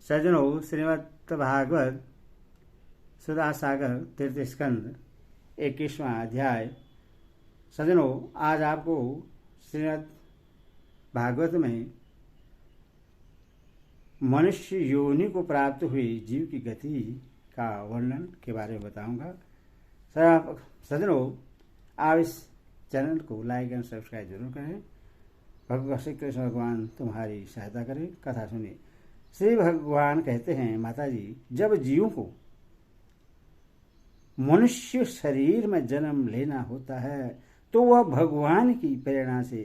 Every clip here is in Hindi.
सज्जनों, श्रीमद् भागवत सुधा सागर तीर्थ स्कंद 21वां अध्याय। सज्जनों, आज आपको श्रीमद् भागवत में मनुष्य योनि को प्राप्त हुई जीव की गति का वर्णन के बारे में बताऊंगा। सज्जनों, आप इस चैनल को लाइक एंड सब्सक्राइब जरूर करें। भगवान श्री कृष्ण भगवान तुम्हारी सहायता करें। कथा सुनिए। श्री भगवान कहते हैं, माता जी, जब जीव को मनुष्य शरीर में जन्म लेना होता है तो वह भगवान की प्रेरणा से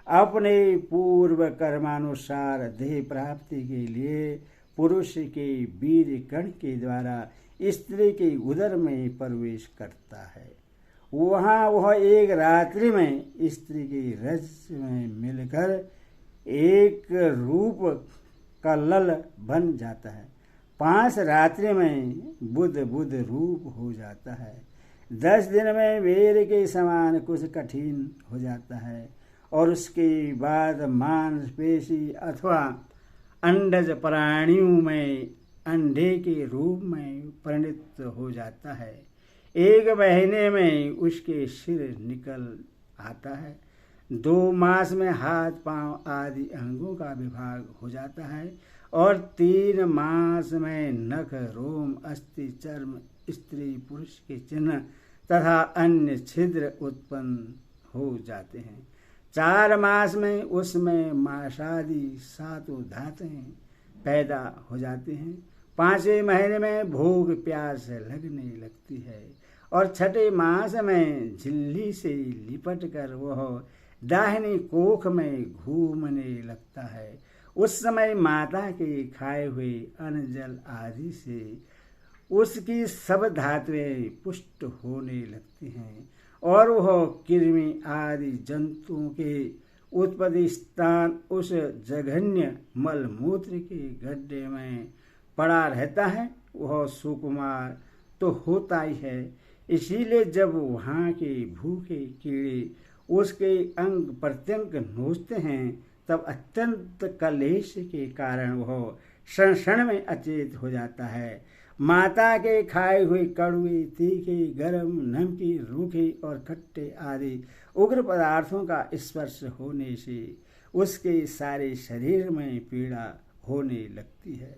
अपने पूर्व कर्मानुसार देह प्राप्ति के लिए पुरुष के वीर्य कण के द्वारा स्त्री के उदर में प्रवेश करता है। वहाँ वह एक रात्रि में स्त्री के रज में मिलकर एक रूप का लल बन जाता है। 5 रात्रि में बुध रूप हो जाता है। 10 दिन में वेर के समान कुछ कठिन हो जाता है और उसके बाद मांसपेशी अथवा अंडज प्राणियों में अंडे के रूप में परिणत हो जाता है। 1 महीने में उसके सिर निकल आता है। 2 मास में हाथ पांव आदि अंगों का विभाग हो जाता है और 3 मास में नख रोम अस्थि चर्म स्त्री पुरुष के चिन्ह तथा अन्य छिद्र उत्पन्न हो जाते हैं। 4 मास में उसमें मांसादि 7 धातुएं पैदा हो जाती हैं। 5वें महीने में भूख प्यास लगने लगती है और 6ठे मास में झिल्ली से लिपट कर वह दाहिनी कोख में घूमने लगता है। उस समय माता के खाए हुए अन्न जल आदि से उसकी सब धातुएं पुष्ट होने लगती हैं और वह कृमि आदि जंतुओं के उत्पत्ति स्थान उस जघन्य मलमूत्र के गड्ढे में पड़ा रहता है। वह सुकुमार तो होता ही है, इसीलिए जब वहाँ के भूखे कीड़े उसके अंग प्रत्यंग नोचते हैं तब अत्यंत कलेश के कारण वह क्षण में अचेत हो जाता है। माता के खाए हुए कड़वे, तीखे, गरम, नमकीन, रूखे और खट्टे आदि उग्र पदार्थों का स्पर्श होने से उसके सारे शरीर में पीड़ा होने लगती है।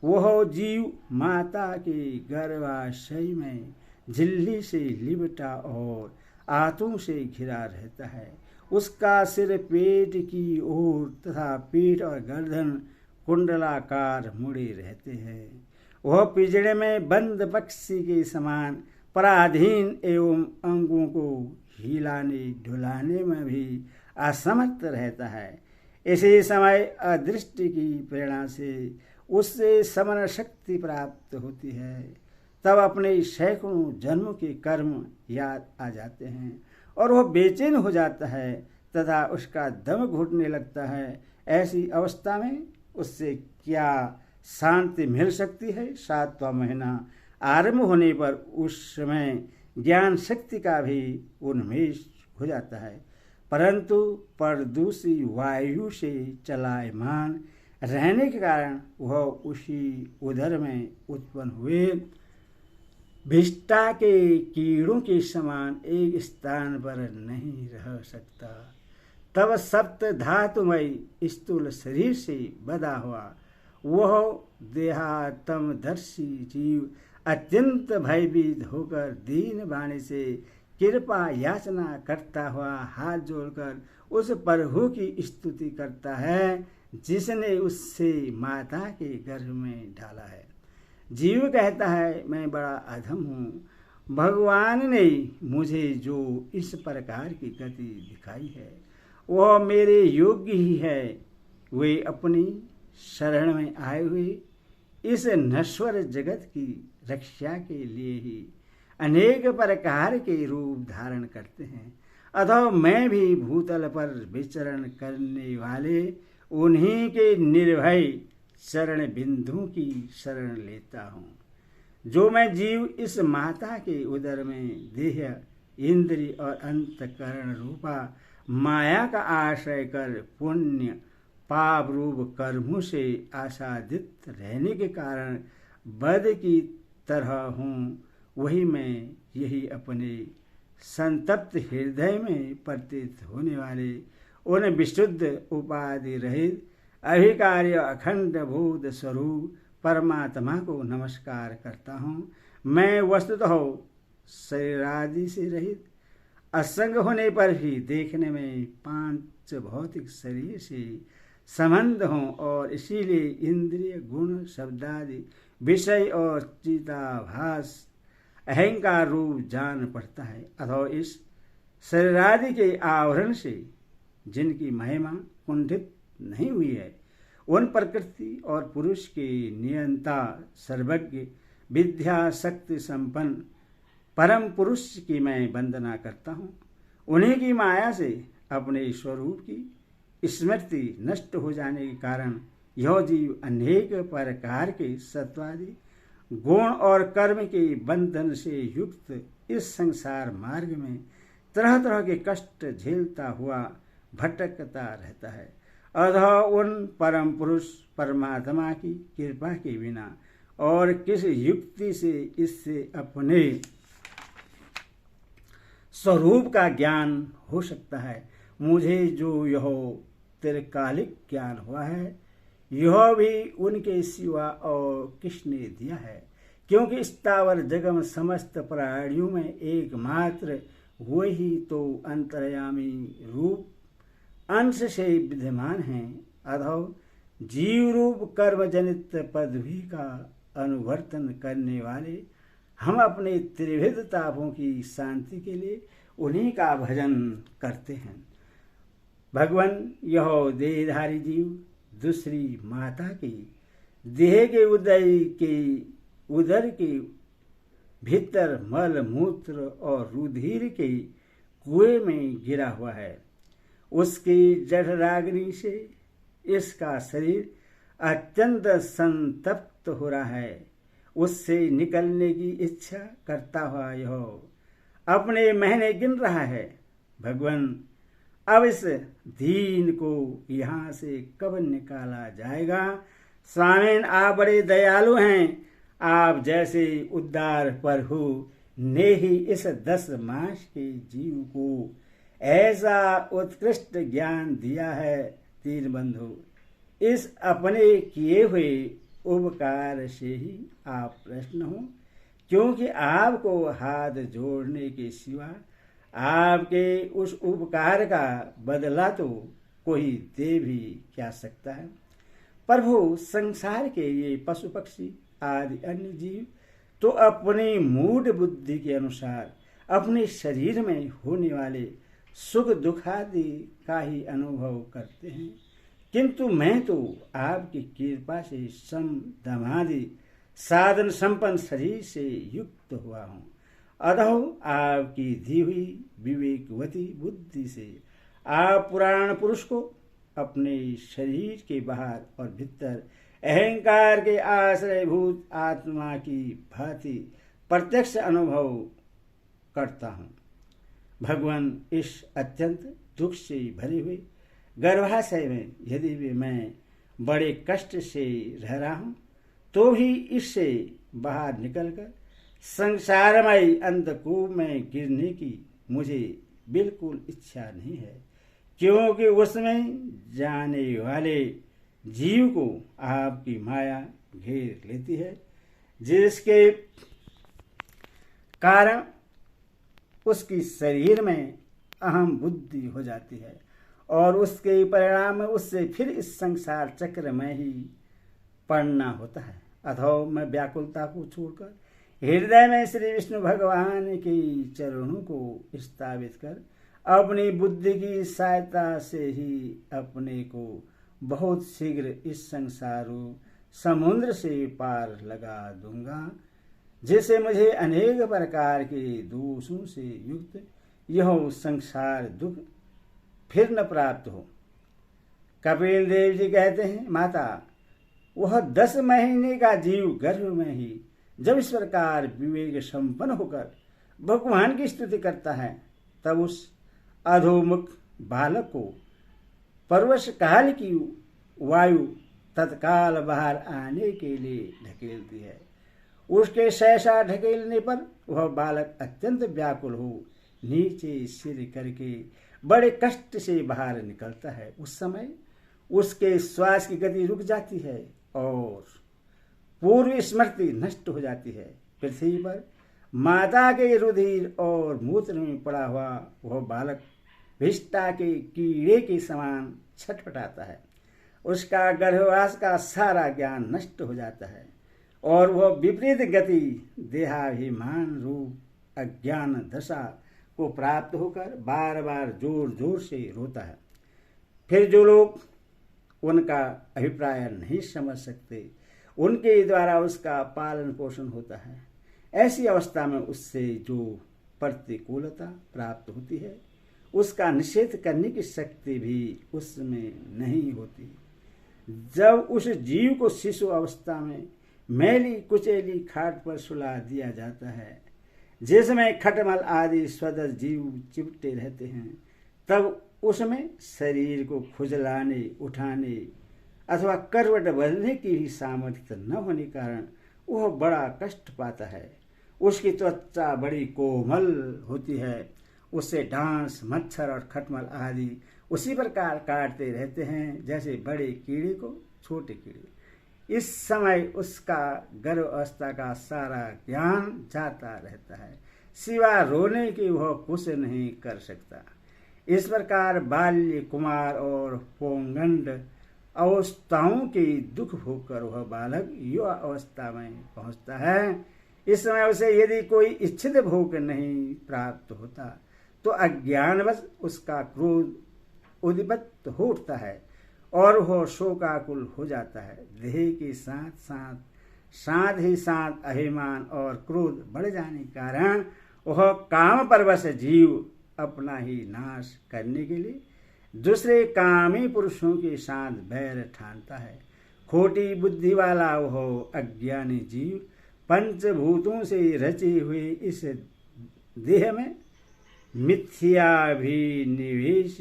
वह जीव माता के गर्भाशय में झिल्ली से लिपटा और आंतों से घिरा रहता है। उसका सिर पेट की ओर तथा पीठ और गर्दन कुंडलाकार मुड़े रहते हैं। वह पिंजड़े में बंद पक्षी के समान पराधीन एवं अंगों को हिलाने ढुलाने में भी असमर्थ रहता है। इसी समय अदृष्टि की प्रेरणा से उससे समन शक्ति प्राप्त होती है। तब अपने सैकड़ों जन्मों के कर्म याद आ जाते हैं और वह बेचैन हो जाता है तथा उसका दम घुटने लगता है। ऐसी अवस्था में उससे क्या शांति मिल सकती है? 7वां महीना आरंभ होने पर उस समय ज्ञान शक्ति का भी उन्मेष हो जाता है, परंतु परदूषी वायु से चलायमान रहने के कारण वह उसी उदर में उत्पन्न हुए भिष्टा के कीड़ों के समान एक स्थान पर नहीं रह सकता। तब सप्त धातुमय स्थूल शरीर से बधा हुआ वह देहात्मदर्शी जीव अत्यंत भयभीत होकर दीन वाणी से कृपा याचना करता हुआ हाथ जोड़कर उस प्रभु की स्तुति करता है जिसने उससे माता के गर्भ में डाला है। जीव कहता है, मैं बड़ा अधम हूँ। भगवान ने मुझे जो इस प्रकार की गति दिखाई है वह मेरे योग्य ही है। वे अपनी शरण में आए हुए इस नश्वर जगत की रक्षा के लिए ही अनेक प्रकार के रूप धारण करते हैं। अतः मैं भी भूतल पर विचरण करने वाले उन्हीं के निर्भय चरण बिंदु की शरण लेता हूँ। जो मैं जीव इस माता के उदर में देह, इंद्रिय और अंतकरण रूपा माया का आश्रय कर पुण्य पाप रूप कर्मों से आसादित रहने के कारण बद की तरह हूँ, वही मैं यही अपने संतप्त हृदय में प्रतीत होने वाले उन विशुद्ध उपाधि रहित अभिकार्य अखंड भूत स्वरूप परमात्मा को नमस्कार करता हूँ। मैं वस्तुतः शरीरादि से रहित असंग होने पर भी देखने में पांच भौतिक शरीर से संबंध हूँ और इसीलिए इंद्रिय गुण शब्दादि विषय और चिदाभास अहंकार रूप जान पड़ता है। अथवा इस शरीरादि के आवरण से जिनकी महिमा कुंठित नहीं हुई है, उन प्रकृति और पुरुष के नियंता सर्वज्ञ विद्या शक्ति संपन्न परम पुरुष की मैं वंदना करता हूँ। उन्हीं की माया से अपने स्वरूप की स्मृति नष्ट हो जाने के कारण यह जीव अनेक प्रकार के सत्वादि गुण और कर्म के बंधन से युक्त इस संसार मार्ग में तरह तरह के कष्ट झेलता हुआ भटकता रहता है। अतः उन परम पुरुष परमात्मा की कृपा के बिना और किस युक्ति से इससे अपने स्वरूप का ज्ञान हो सकता है। मुझे जो यह त्रिकालिक ज्ञान हुआ है, यह भी उनके सिवा और किसने दिया है, क्योंकि स्थावर जगम समस्त प्राणियों में एकमात्र वही तो अंतर्यामी रूप अंश से विद्यमान है। अथवा जीव रूप कर्म जनित पदवी का अनुवर्तन करने वाले हम अपने त्रिविध तापों की शांति के लिए उन्हीं का भजन करते हैं। भगवान यह देहधारी जीव दूसरी माता की देह के उदर के भीतर मल मूत्र और रुधिर के कुएं में गिरा हुआ है। उसकी जठराग्नि से इसका शरीर अत्यंत संतप्त हो रहा है। उससे निकलने की इच्छा करता हुआ यह अपने महीने गिन रहा है। भगवान अब इस दीन को यहाँ से कब निकाला जाएगा? स्वामीन, आप बड़े दयालु हैं। आप जैसे उद्धार प्रभु ने ही इस 10 मास के जीव को ऐसा उत्कृष्ट ज्ञान दिया है। तीन बंधु, इस अपने किए हुए उपकार से ही आप प्रसन्न हो, क्योंकि आपको हाथ जोड़ने के सिवा आपके उस उपकार का बदला तो कोई दे भी क्या सकता है। प्रभु, संसार के ये पशु पक्षी आदि अन्य जीव तो अपनी मूढ़ बुद्धि के अनुसार अपने शरीर में होने वाले सुख दुख आदि का ही अनुभव करते हैं, किंतु मैं तो आपकी कृपा से सम दमादि साधन संपन्न शरीर से युक्त हुआ हूँ। अतः आपकी दी हुई विवेकवती बुद्धि से आप पुराण पुरुष को अपने शरीर के बाहर और भीतर अहंकार के आश्रयभूत आत्मा की भांति प्रत्यक्ष अनुभव करता हूँ। भगवान, इस अत्यंत दुख से भरे हुए गर्भाशय में यदि भी मैं बड़े कष्ट से रह रहा हूँ, तो भी इससे बाहर निकलकर संसारमय अंधकूप में गिरने की मुझे बिल्कुल इच्छा नहीं है, क्योंकि उसमें जाने वाले जीव को आपकी माया घेर लेती है, जिसके कारण उसकी शरीर में अहम बुद्धि हो जाती है और उसके परिणाम में उससे फिर इस संसार चक्र में ही पड़ना होता है। अथवा मैं व्याकुलता को छोड़कर हृदय में श्री विष्णु भगवान के चरणों को स्थापित कर अपनी बुद्धि की सहायता से ही अपने को बहुत शीघ्र इस संसारू समुद्र से पार लगा दूंगा, जिससे मुझे अनेक प्रकार के दोषों से युक्त यह संसार दुख फिर न प्राप्त हो। कपिल देव जी कहते हैं, माता, वह 10 महीने का जीव गर्भ में ही जब इस प्रकार विवेक संपन्न होकर भगवान की स्तुति करता है, तब उस अधोमुख बालक को परवश काल की वायु तत्काल बाहर आने के लिए ढकेलती है। उसके सहसा ढकेलने पर वह बालक अत्यंत व्याकुल हो नीचे सिर करके बड़े कष्ट से बाहर निकलता है। उस समय उसके श्वास की गति रुक जाती है और पूर्व स्मृति नष्ट हो जाती है। पृथ्वी पर माता के रुधिर और मूत्र में पड़ा हुआ वह बालक विष्टा के कीड़े के समान छटपटाता है। उसका गर्भवास का सारा ज्ञान नष्ट हो जाता है और वह विपरीत गति देहाभिमान रूप अज्ञान दशा को प्राप्त होकर बार बार जोर जोर से रोता है। फिर जो लोग उनका अभिप्राय नहीं समझ सकते, उनके द्वारा उसका पालन पोषण होता है। ऐसी अवस्था में उससे जो प्रतिकूलता प्राप्त होती है, उसका निषेध करने की शक्ति भी उसमें नहीं होती। जब उस जीव को शिशु अवस्था में मैली कुचेली खाट पर सुला दिया जाता है, जिसमें खटमल आदि स्वदस जीव चिपटे रहते हैं, तब उसमें शरीर को खुजलाने, उठाने अथवा करवट बदलने की भी सामर्थ्य न होने के कारण वह बड़ा कष्ट पाता है। उसकी त्वचा बड़ी कोमल होती है। उससे डांस, मच्छर और खटमल आदि उसी प्रकार काटते रहते हैं जैसे बड़े कीड़े को छोटे कीड़े। इस समय उसका गर्भ अवस्था का सारा ज्ञान जाता रहता है, सिवा रोने की वह कुछ नहीं कर सकता। इस प्रकार बाल्य, कुमार और पौगंड अवस्थाओं के दुख भोगकर वह बालक युवा अवस्था में पहुंचता है। इस समय उसे यदि कोई इच्छित भोग नहीं प्राप्त होता तो अज्ञानवश उसका क्रोध उद्विग्न हो उठता है और वह शोकाकुल हो जाता है। देह के साथ ही साथ अभिमान और क्रोध बढ़ जाने के कारण वह काम परवश जीव अपना ही नाश करने के लिए दूसरे कामी पुरुषों के साथ बैर ठानता है। खोटी बुद्धि वाला वह अज्ञानी जीव पंचभूतों से रचे हुए इस देह में मिथ्याभिनिवेश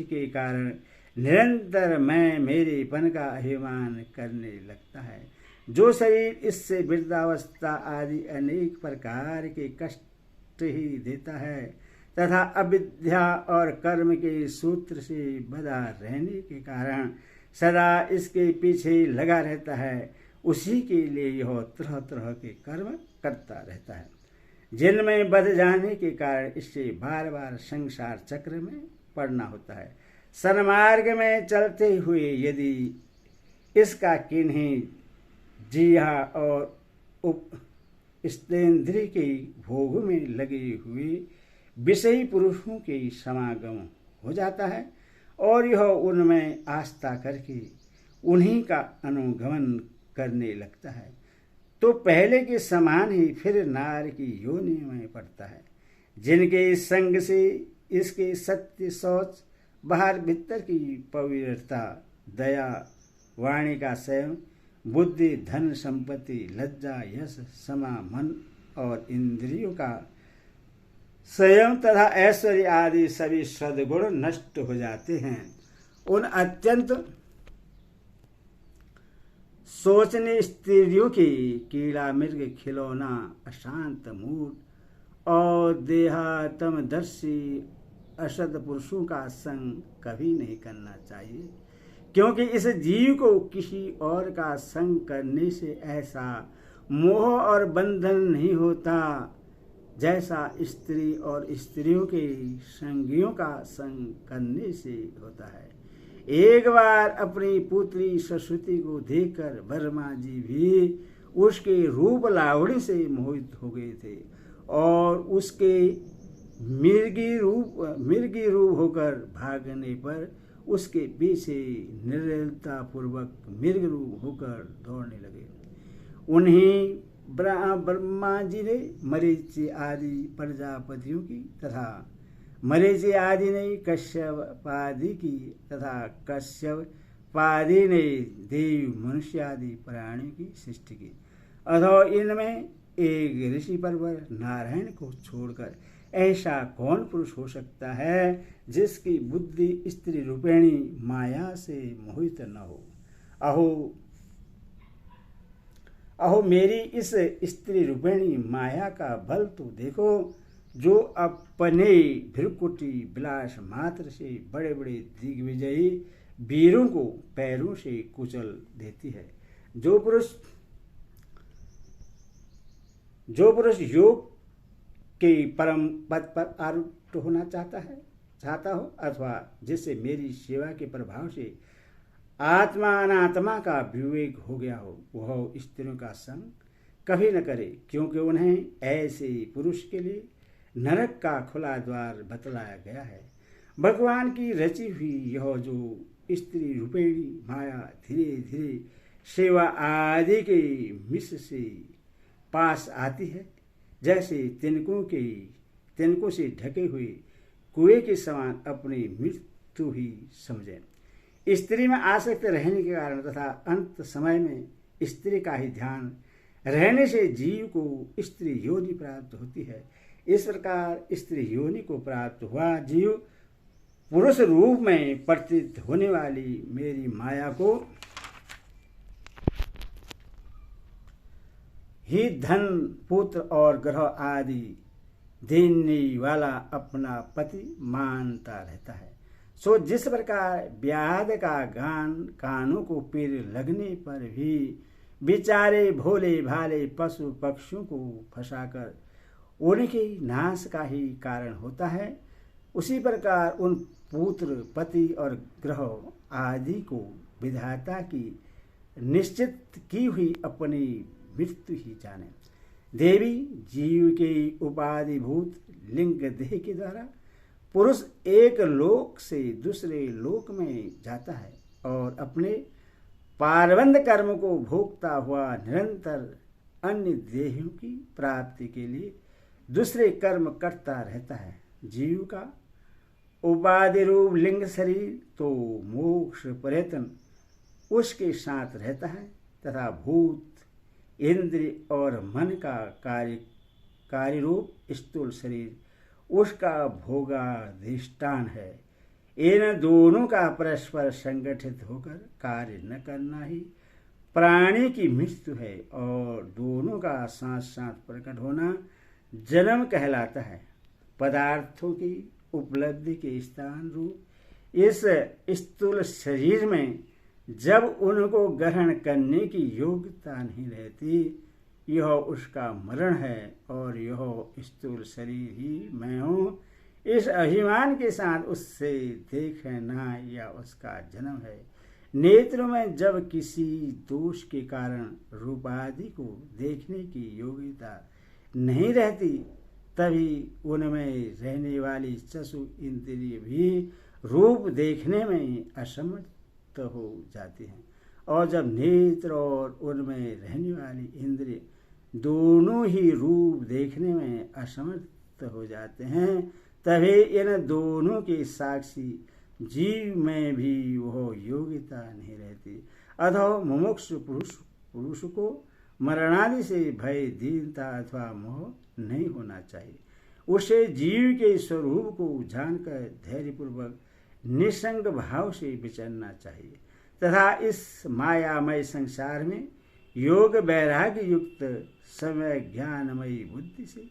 के कारण निरंतर मैं मेरेपन का अभिमान करने लगता है। जो शरीर इससे वृद्धावस्था आदि अनेक प्रकार के कष्ट ही देता है तथा अविद्या और कर्म के सूत्र से बंधा रहने के कारण सदा इसके पीछे लगा रहता है, उसी के लिए यह तरह तरह के कर्म करता रहता है, जिनमें बंध जाने के कारण इससे बार बार संसार चक्र में पड़ना होता है। सन्मार्ग में चलते हुए यदि इसका किन्हीं जिह्वा और उपस्तेन्द्रिय के भोग में लगे हुए विषयी पुरुषों के समागम हो जाता है और यह उनमें आस्था करके उन्हीं का अनुगमन करने लगता है, तो पहले के समान ही फिर नार की योनि में पड़ता है। जिनके संग से इसके सत्य, शौच, बाहर भीतर की पवित्रता, दया, वाणी का संयम, बुद्धि, धन संपत्ति, लज्जा, यश, समा, मन और इंद्रियों का संयम तथा ऐश्वर्य आदि सभी सद्गुण नष्ट हो जाते हैं। उन अत्यंत सोचने स्त्रियों की कीड़ा, मृग, खिलौना, अशांत मूड और देहात्मदर्शी असद पुरुषों का संग कभी नहीं करना चाहिए, क्योंकि इस जीव को किसी और का संग करने से ऐसा मोह और बंधन नहीं होता जैसा स्त्री और स्त्रियों के संगियों का संग करने से होता है। एक बार अपनी पुत्री सरस्वती को देखकर वर्मा जी भी उसके रूप लावणी से मोहित हो गए थे और उसके मिर्गी रूप होकर भागने पर उसके पीछे निर्दयता पूर्वक मृग रूप होकर दौड़ने लगे। उन्हीं ब्रह्मा जी ने मरीचि आदि प्रजापतियों की तथा मरीचि आदि ने कश्यपादि की तथा कश्यपादि ने देव, मनुष्य आदि प्राणियों की सृष्टि की। अथवा इनमें एक ऋषि परवर नारायण को छोड़कर ऐसा कौन पुरुष हो सकता है जिसकी बुद्धि स्त्री रूपेणी माया से मोहित न हो। अहो अहो मेरी इस स्त्री रूपिणी माया का बल तो देखो, जो अपने भ्रुकुटी विलास मात्र से बड़े बड़े दिग्विजयी वीरों को पैरों से कुचल देती है। जो पुरुष योग के परम पद पर आरूढ़ होना चाहता हो, अथवा जिससे मेरी सेवा के प्रभाव से आत्मा अनात्मा का विवेक हो गया हो, वह स्त्रियों का संग कभी न करे, क्योंकि उन्हें ऐसे पुरुष के लिए नरक का खुला द्वार बतलाया गया है। भगवान की रची हुई यह जो स्त्री रूपेणी माया धीरे धीरे सेवा आदि के मिश से पास आती है, जैसे तिनकों से ढके हुए कुएं के समान अपनी मृत्यु ही समझे। स्त्री में आसक्त रहने के कारण तथा अंत समय में स्त्री का ही ध्यान रहने से जीव को स्त्री योनि प्राप्त होती है। इस प्रकार स्त्री योनि को प्राप्त हुआ जीव पुरुष रूप में प्रतीत होने वाली मेरी माया को ही धन पुत्र और ग्रह आदि देने वाला अपना पति मानता रहता है। सो जिस प्रकार व्याध का गान कानों को पीर लगने पर भी बेचारे भोले भाले पशु पक्षियों को फंसाकर उनके नाश का ही कारण होता है, उसी प्रकार उन पुत्र पति और ग्रह आदि को विधाता की निश्चित की हुई अपनी मृत्यु ही जाने। देवी जीव के उपाधिभूत लिंग देह के द्वारा पुरुष एक लोक से दूसरे लोक में जाता है और अपने पारबंध कर्म को भोगता हुआ निरंतर अन्य देहों की प्राप्ति के लिए दूसरे कर्म करता रहता है। जीव का उपाधि रूप लिंग शरीर तो मोक्ष पर्यटन उसके साथ रहता है तथा भूत इंद्रिय और मन का कार्य रूप स्थूल शरीर उसका भोगाधिष्ठान है। इन दोनों का परस्पर संगठित होकर कार्य न करना ही प्राणी की मृत्यु है और दोनों का साथ साथ प्रकट होना जन्म कहलाता है। पदार्थों की उपलब्धि के स्थान रूप इस स्थूल शरीर में जब उनको ग्रहण करने की योग्यता नहीं रहती, यह उसका मरण है और यह स्थूल शरीर ही मैं हूँ, इस अभिमान के साथ उससे देखना या उसका जन्म है। नेत्रों में जब किसी दोष के कारण रूपादि को देखने की योग्यता नहीं रहती, तभी उनमें रहने वाली चक्षु इंद्रिय भी रूप देखने में असमर्थ हो जाती हैं। और जब नेत्र और उनमें रहने वाली इंद्रिय दोनों ही रूप देखने में असमर्थ हो जाते हैं, तभी इन दोनों के साक्षी जीव में भी वह योग्यता नहीं रहती। अतः मुमुक्षु पुरुष को मरणादि से भय, दीनता अथवा मोह नहीं होना चाहिए। उसे जीव के स्वरूप को जानकर धैर्यपूर्वक निसंग भाव से विचरना चाहिए तथा इस मायामय संसार में योग वैराग्य युक्त समय ज्ञानमयी बुद्धि से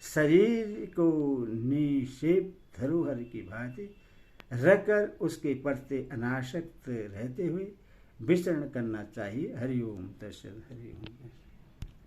शरीर को निक्षेप धरोहर की भांति रखकर उसके प्रति अनासक्त रहते हुए विचरण करना चाहिए। हरिओम तत्सत। हरिओम।